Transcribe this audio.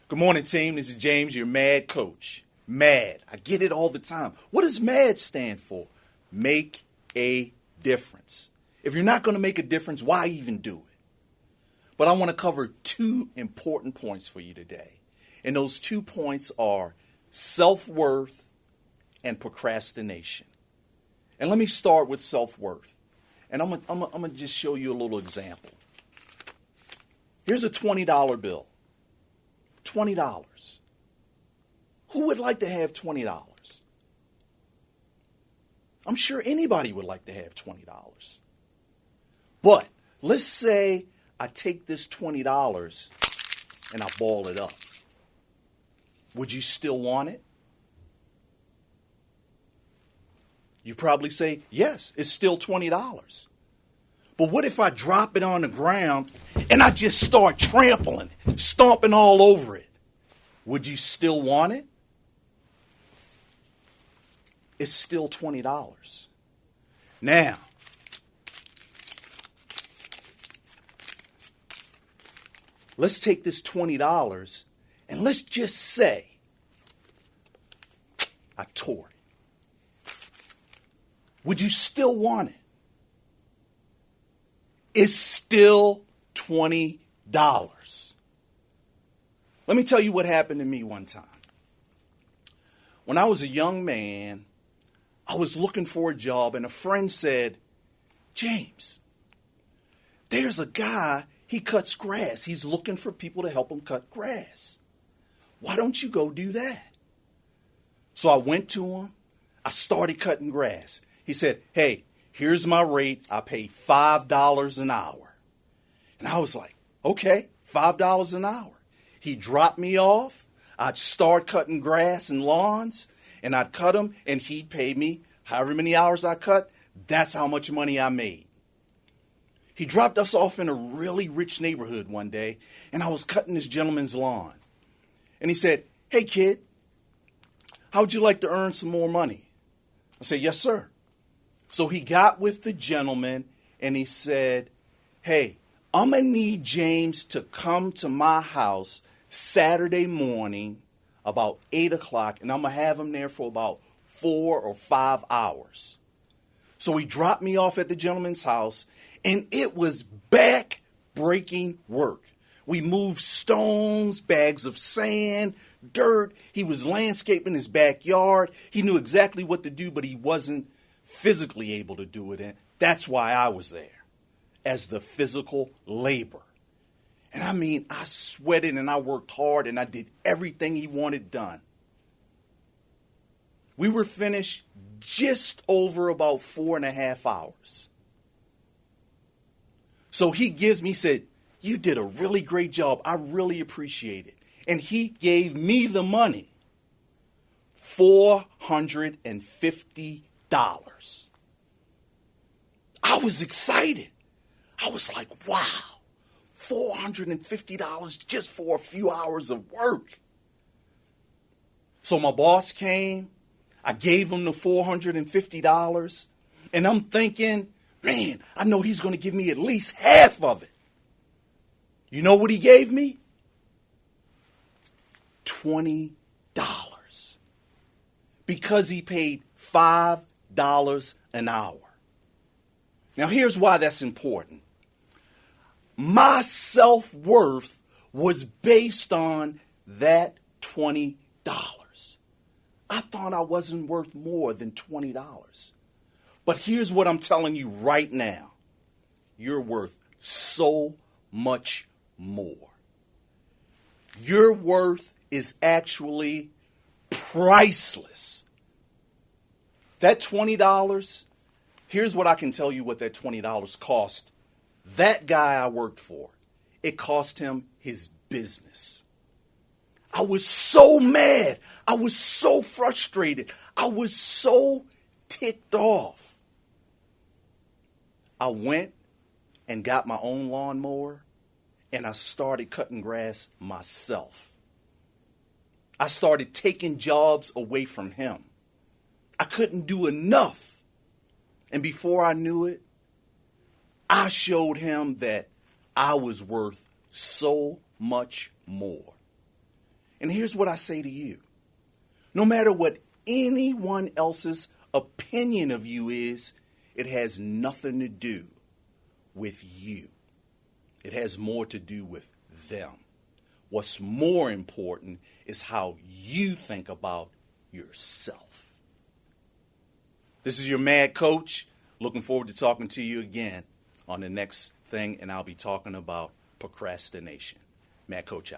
Good morning, team. This is James, your MAD coach. MAD. I get it all the time. What does MAD stand for? Make a difference. If you're not going to make a difference, why even do it? But I want to cover two important points for you today. And those 2 points are self-worth and procrastination. And let me start with self-worth. And I'm going to just show you a little example. Here's a $20 bill. $20. Who would like to have $20? I'm sure anybody would like to have $20. But let's say I take this $20 and I ball it up. Would you still want it? You probably say, yes, it's still $20. But what if I drop it on the ground and I just start trampling it, stomping all over it? Would you still want it? It's still $20. Now, let's take this $20 and let's just say I tore it. Would you still want it? It's still $20. Let me tell you what happened to me one time. When I was a young man, I was looking for a job and a friend said, James, there's a guy, he cuts grass. He's looking for people to help him cut grass. Why don't you go do that? So I went to him. I started cutting grass. He said, hey, here's my rate. I pay $5 an hour. And I was like, okay, $5 an hour. He dropped me off. I'd start cutting grass and lawns, and I'd cut them, and he'd pay me however many hours I cut. That's how much money I made. He dropped us off in a really rich neighborhood one day, and I was cutting this gentleman's lawn. And he said, hey, kid, how would you like to earn some more money? I said, yes, sir. So he got with the gentleman, and he said, hey, I'm going to need James to come to my house Saturday morning about 8 o'clock, and I'm going to have him there for about 4 or 5 hours. So he dropped me off at the gentleman's house, and it was back-breaking work. We moved stones, bags of sand, dirt. He was landscaping his backyard. He knew exactly what to do, but he wasn't physically able to do it. And that's why I was there, as the physical labor. And I mean, I sweated and I worked hard and I did everything he wanted done. We were finished just over about 4.5 hours. So he said, you did a really great job. I really appreciate it. And he gave me the money, $450. I was excited. I was like, wow, $450 just for a few hours of work. So my boss came. I gave him the $450. And I'm thinking, man, I know he's going to give me at least half of it. You know what he gave me? $20. Because he paid $5 an hour. Now, here's why that's important. My self-worth was based on that $20. I thought I wasn't worth more than $20. But here's what I'm telling you right now. You're worth so much more. Your worth is actually priceless. That $20, here's what I can tell you what that $20 cost that guy I worked for. It cost him his business. I was so mad. I was so frustrated. I was so ticked off. I went and got my own lawnmower and I started cutting grass myself. I started taking jobs away from him. I couldn't do enough. And before I knew it, I showed him that I was worth so much more. And here's what I say to you. No matter what anyone else's opinion of you is, it has nothing to do with you. It has more to do with them. What's more important is how you think about yourself. This is your Mad Coach. Looking forward to talking to you again on the next thing, and I'll be talking about procrastination. Mad Coach out.